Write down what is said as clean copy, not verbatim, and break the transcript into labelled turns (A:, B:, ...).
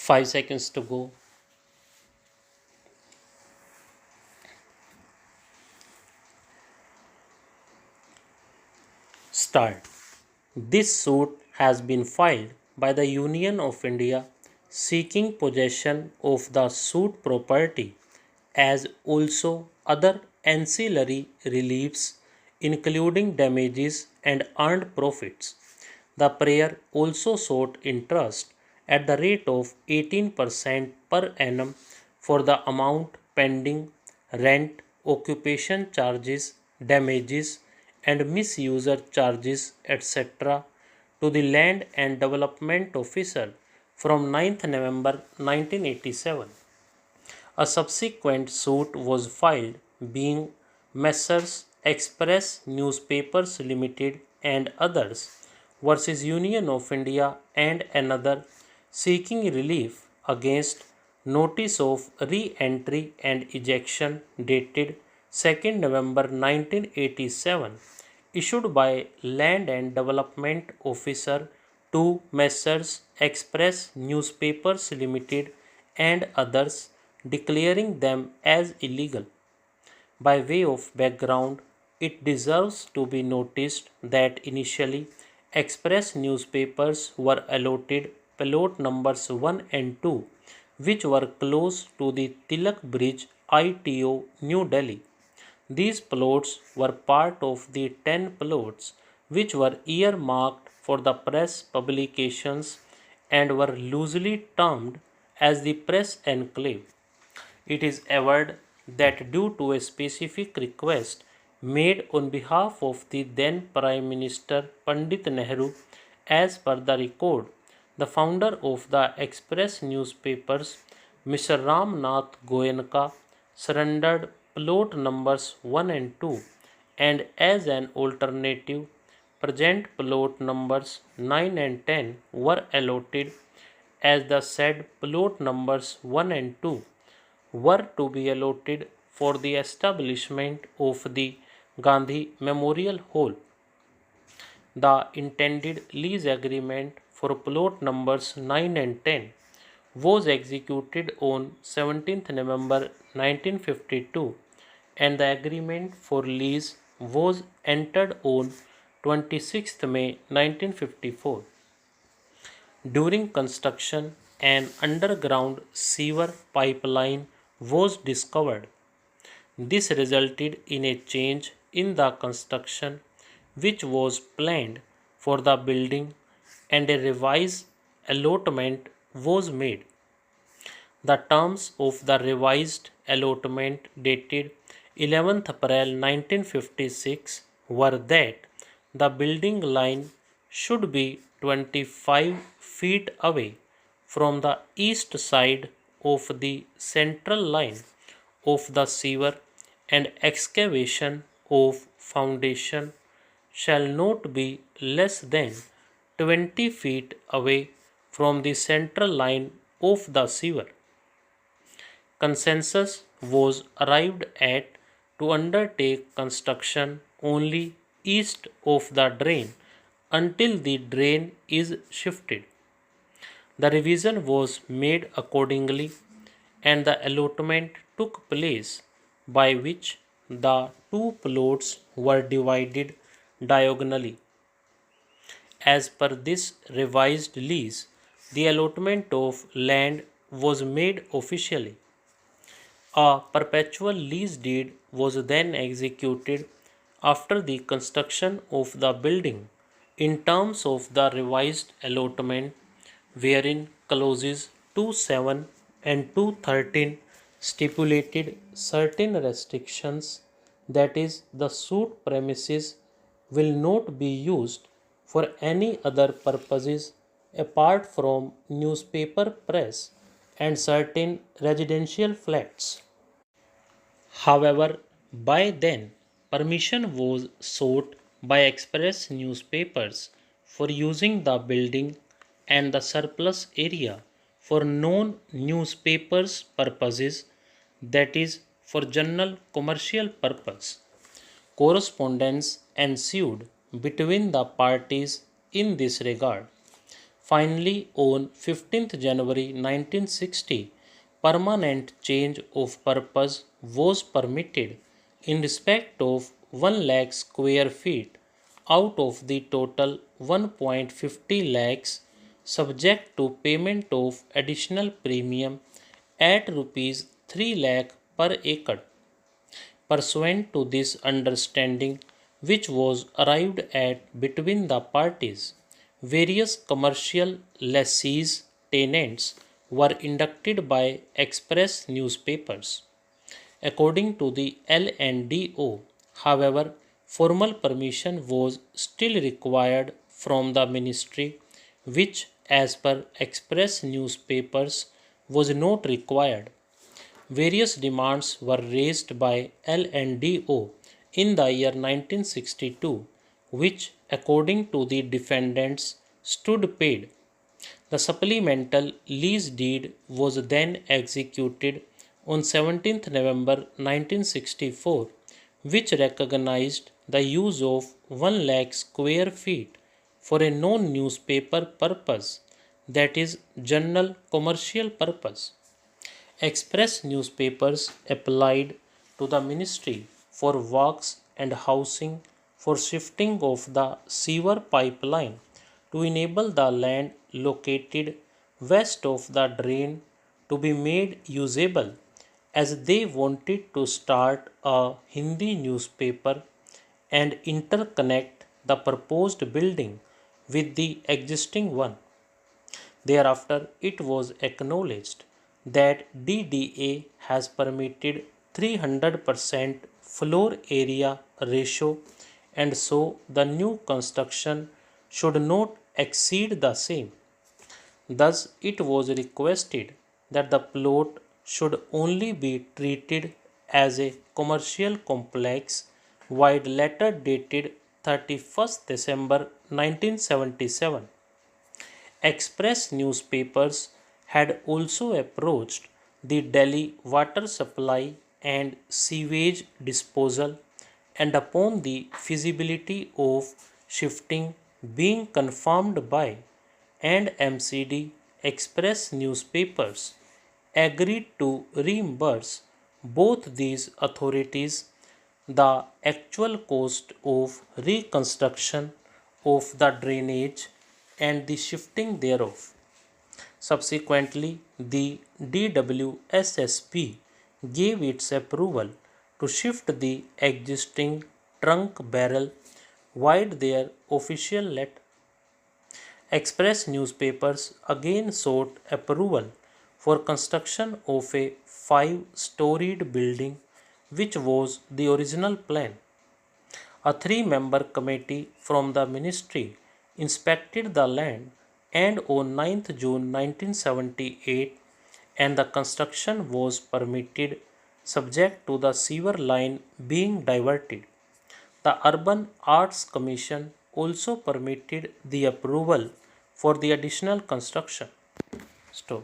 A: 5 seconds to go. Start. This suit has been filed by the Union of India seeking possession of the suit property as also other ancillary reliefs including damages and earned profits. The prayer also sought interest at the rate of 18% per annum for the amount pending rent, occupation charges, damages, and misuser charges, etc., to the Land and Development Officer from 9th November 1987. A subsequent suit was filed being Messrs. Express Newspapers Limited and others versus Union of India and another seeking relief against notice of re-entry and ejection dated 2nd November 1987 issued by Land and Development Officer to Messrs. Express Newspapers Limited and others declaring them as illegal. By way of background, it deserves to be noticed that initially express newspapers were allotted plot numbers 1 and 2, which were close to the Tilak Bridge ITO, New Delhi. These plots were part of the 10 plots which were earmarked for the press publications and were loosely termed as the press enclave. It is averred that due to a specific request made on behalf of the then Prime Minister Pandit Nehru, as per the record, the founder of the Express newspapers, Mr. Ramnath Goenka, surrendered plot numbers 1 and 2, and as an alternative, present plot numbers 9 and 10 were allotted as the said plot numbers 1 and 2 were to be allotted for the establishment of the Gandhi Memorial Hall. The intended lease agreement for plot numbers 9 and 10 was executed on 17th November 1952 and the agreement for lease was entered on 26th May 1954. During construction, an underground sewer pipeline was discovered. This resulted in a change in the construction which was planned for the building and a revised allotment was made. The terms of the revised allotment dated 11th April 1956 were that the building line should be 25 feet away from the east side of the central line of the sewer and excavation of foundation shall not be less than 20 feet away from the central line of the sewer. Consensus was arrived at to undertake construction only east of the drain until the drain is shifted. The revision was made accordingly and the allotment took place by which the two plots were divided diagonally. As per this revised lease, the allotment of land was made officially. A perpetual lease deed was then executed after the construction of the building in terms of the revised allotment, wherein clauses 2.7 and 2.13 stipulated certain restrictions, that is, the suit premises will not be used for any other purposes apart from newspaper press and certain residential flats. However, by then, permission was sought by express newspapers for using the building and the surplus area for non-newspapers purposes, that is, for general commercial purpose. Correspondence ensued between the parties in this regard. Finally, on 15th January 1960, permanent change of purpose was permitted in respect of 1 lakh square feet out of the total 1.50 lakhs, subject to payment of additional premium at rupees 3 lakh per acre. Pursuant to this understanding, which was arrived at between the parties, various commercial lessees tenants were inducted by express newspapers. According to the LNDO, however, formal permission was still required from the ministry, which, as per express newspapers, was not required. Various demands were raised by LNDO in the year 1962, which, according to the defendants, stood paid. The supplemental lease deed was then executed on 17th November 1964, which recognized the use of 1 lakh square feet for a non-newspaper purpose, that is, general commercial purpose. Express newspapers applied to the ministry for works and housing for shifting of the sewer pipeline to enable the land located west of the drain to be made usable, as they wanted to start a Hindi newspaper and interconnect the proposed building with the existing one. Thereafter, it was acknowledged that DDA has permitted 300% floor area ratio, and so the new construction should not exceed the same. Thus, it was requested that the plot should only be treated as a commercial complex, while letter dated 31st December 1977. Express newspapers had also approached the Delhi Water Supply and Sewage Disposal, and upon the feasibility of shifting being confirmed by and MCD, Express newspapers agreed to reimburse both these authorities the actual cost of reconstruction of the drainage and the shifting thereof. Subsequently, the DWSSP gave its approval to shift the existing trunk barrel wide their official letter. Express newspapers again sought approval for construction of a 5-storied building, which was the original plan. A 3-member committee from the ministry inspected the land, and on 9th June 1978, and the construction was permitted subject to the sewer line being diverted. The Urban Arts Commission also permitted the approval for the additional construction. Stop.